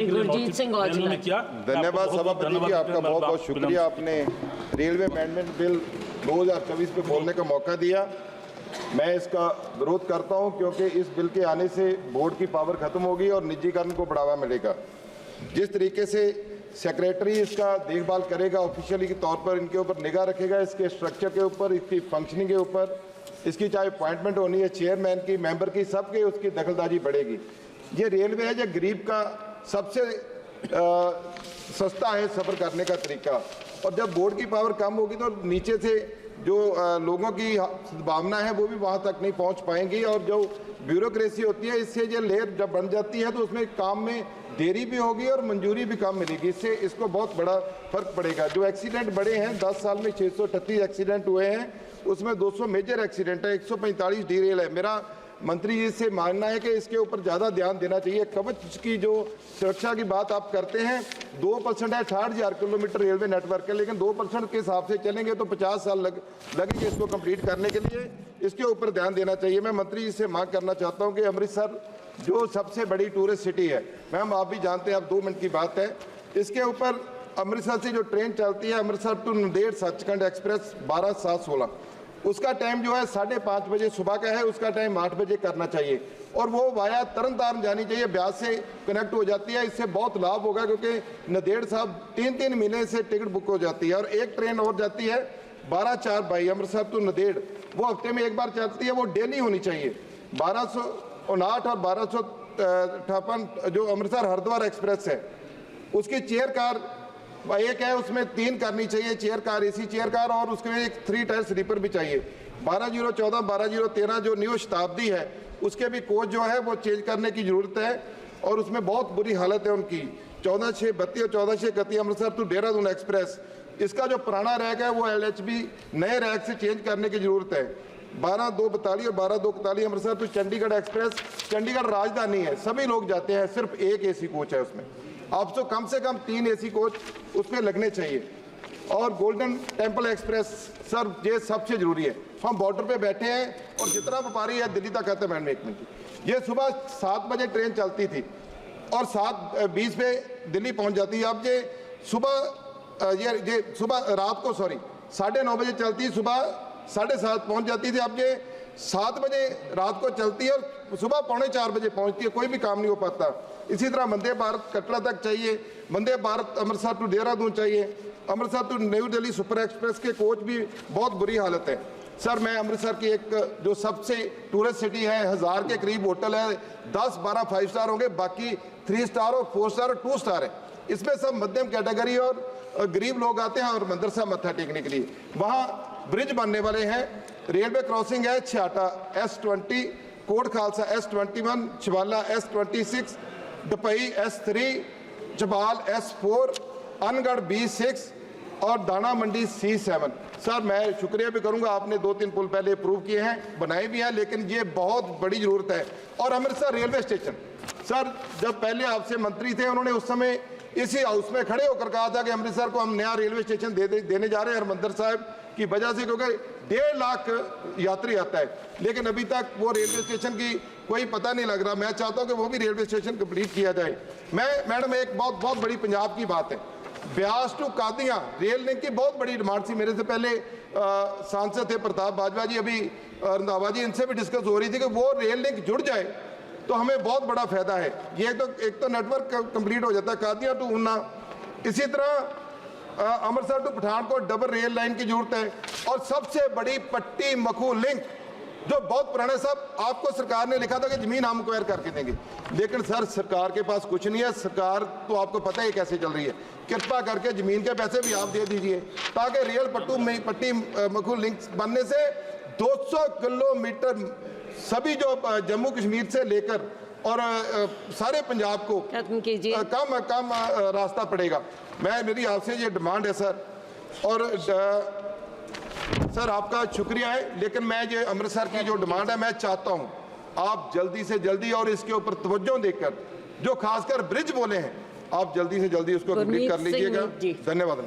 गुरजीत सिंह औजला ने किया। धन्यवाद सभापति जी, आपका बहुत बहुत शुक्रिया। आपने रेलवे अमेंडमेंट बिल 2024 पे बोलने का मौका दिया। मैं इसका विरोध करता हूं क्योंकि इस बिल के आने से बोर्ड की पावर खत्म होगी और निजीकरण को बढ़ावा मिलेगा। जिस तरीके से सेक्रेटरी इसका देखभाल करेगा, ऑफिशियली के तौर पर इनके ऊपर निगाह रखेगा, इसके स्ट्रक्चर के ऊपर, इसकी फंक्शनिंग के ऊपर, इसकी चाहे अपॉइंटमेंट होनी है चेयरमैन की, मेंबर की, सबके उसकी दखलंदाजी बढ़ेगी। ये रेलवे है जो गरीब का सबसे सस्ता है सफ़र करने का तरीका, और जब बोर्ड की पावर कम होगी तो नीचे से जो लोगों की भावना है वो भी वहाँ तक नहीं पहुँच पाएंगी, और जो ब्यूरोक्रेसी होती है इससे जो लेयर जब बन जाती है तो उसमें काम में देरी भी होगी और मंजूरी भी कम मिलेगी। इससे इसको बहुत बड़ा फर्क पड़ेगा। जो एक्सीडेंट बढ़े हैं 10 साल में 638 एक्सीडेंट हुए हैं, उसमें 200 मेजर एक्सीडेंट है, 145 डीरेल है। मेरा मंत्री जी से मानना है कि इसके ऊपर ज़्यादा ध्यान देना चाहिए। कवच की जो सुरक्षा की बात आप करते हैं, 2% है, 68,000 किलोमीटर रेलवे नेटवर्क है, लेकिन 2% के हिसाब से चलेंगे तो 50 साल लगेंगे इसको कंप्लीट करने के लिए। इसके ऊपर ध्यान देना चाहिए। मैं मंत्री जी से मांग करना चाहता हूं कि अमृतसर जो सबसे बड़ी टूरिस्ट सिटी है, मैम आप भी जानते हैं, आप 2 मिनट की बात है, इसके ऊपर अमृतसर से जो ट्रेन चलती है अमृतसर टू नांदेड़ सचखंड एक्सप्रेस 12/7/16, उसका टाइम जो है 5:30 बजे सुबह का है, उसका टाइम 8 बजे करना चाहिए, और वो वाया तरनतारन जानी चाहिए, ब्यास से कनेक्ट हो जाती है। इससे बहुत लाभ होगा क्योंकि नांदेड़ साहब 3-3 महीने से टिकट बुक हो जाती है। और एक ट्रेन और जाती है 12/4/22 अमृतसर टू नांदेड़, वो हफ्ते में एक बार चलती है, वो डेली होनी चाहिए। 1259 और 1258 जो अमृतसर हरिद्वार एक्सप्रेस है, उसकी चेयर कार एक है, उसमें 3 करनी चाहिए chair car, AC chair car, और उसके लिए एक 3 टायर स्लीपर भी चाहिए। 12/014 12/013 जो न्यू शताब्दी है, उसके भी कोच जो है वो चेंज करने की जरूरत है, और उसमें बहुत बुरी हालत है उनकी। 14/6/32 और 14/6/31 अमृतसर टू देहरादून एक्सप्रेस, इसका जो पुराना रैक है वो LHB नए रैक से चेंज करने की जरूरत है। 12/2/42 और 12/2/41 अमृतसर टू चंडीगढ़ एक्सप्रेस, चंडीगढ़ राजधानी है, सभी लोग जाते हैं, सिर्फ एक एसी कोच है उसमें। आप तो कम से कम 3 एसी कोच उसमें लगने चाहिए। और गोल्डन टेम्पल एक्सप्रेस, सर ये सबसे जरूरी है। हम बॉर्डर पे बैठे हैं और जितना व्यापारी है दिल्ली तक कहते हैं मैडम 1 मिनट, ये सुबह 7 बजे ट्रेन चलती थी और 7:20 पे दिल्ली पहुंच जाती है। अब ये सुबह रात को 9:30 बजे चलती है, सुबह 7:30 पहुंच जाती थी। अब ये 7 बजे रात को चलती है और सुबह 3:45 बजे पहुंचती है, कोई भी काम नहीं हो पाता। इसी तरह वंदे भारत कटरा तक चाहिए, वंदे भारत अमृतसर टू देहरादून चाहिए, Amritsar to New Delhi super express के कोच भी बहुत बुरी हालत है। सर मैं अमृतसर की एक जो सबसे टूरिस्ट सिटी है, 1000 के करीब होटल है, 10-12 5 स्टार होंगे, बाकी 3 स्टार और 4 स्टार और 2 स्टार है। इसमें सब मध्यम कैटेगरी और गरीब लोग आते हैं और मंदिर साहब मत्था टेकने के लिए। वहाँ ब्रिज बनने वाले हैं, रेलवे क्रॉसिंग है छियाटा S20, कोट खालसा S21, शिवाला S26, डपई S3, जबाल S4, अनगढ़ B6 और दाना मंडी C7। सर मैं शुक्रिया भी करूंगा, आपने 2-3 पुल पहले अप्रूव किए हैं, बनाए भी हैं, लेकिन ये बहुत बड़ी ज़रूरत है। और अमृतसर रेलवे स्टेशन, सर जब पहले आपसे मंत्री थे उन्होंने उस समय इसी हाउस में खड़े होकर कहा था कि अमृतसर को हम नया रेलवे स्टेशन देने जा रहे हैं हरमंदर साहब की वजह से, क्योंकि 1.5 लाख यात्री आता है, लेकिन अभी तक वो रेलवे स्टेशन की कोई पता नहीं लग रहा। मैं चाहता हूं कि वो भी रेलवे स्टेशन कंप्लीट किया जाए। मैं मैडम एक बहुत बड़ी पंजाब की बात है, Beas to Qadian rail link की बहुत बड़ी डिमांड थी। मेरे से पहले सांसद थे प्रताप बाजवा जी, अभी रंधावा जी, इनसे भी डिस्कस हो रही थी कि वो रेल लिंक जुड़ जाए तो हमें बहुत बड़ा फायदा है। ये एक तो नेटवर्क कंप्लीट हो जाता है, कादियां टू ऊना, इसी तरह Amritsar to Pathankot double rail line की जरूरत है। और सबसे बड़ी पट्टी मखू लिंक जो बहुत पुराने, साहब आपको सरकार ने लिखा था कि जमीन हम एक्वायर करके देंगे, लेकिन सर सरकार के पास कुछ नहीं है। सरकार तो आपको पता है कैसे चल रही है, कृपा करके जमीन के पैसे भी आप दे दीजिए ताकि रेल पट्टी मखू लिंक बनने से 200 किलोमीटर सभी जो जम्मू कश्मीर से लेकर और सारे पंजाब को कम रास्ता पड़ेगा। मेरी आपसे ये डिमांड है सर, और सर आपका शुक्रिया है, लेकिन मैं ये अमृतसर की जो डिमांड है मैं चाहता हूँ आप जल्दी से जल्दी और इसके ऊपर तवज्जो देकर जो खासकर ब्रिज बोले हैं आप जल्दी से जल्दी उसको कंप्लीट कर लीजिएगा। धन्यवाद।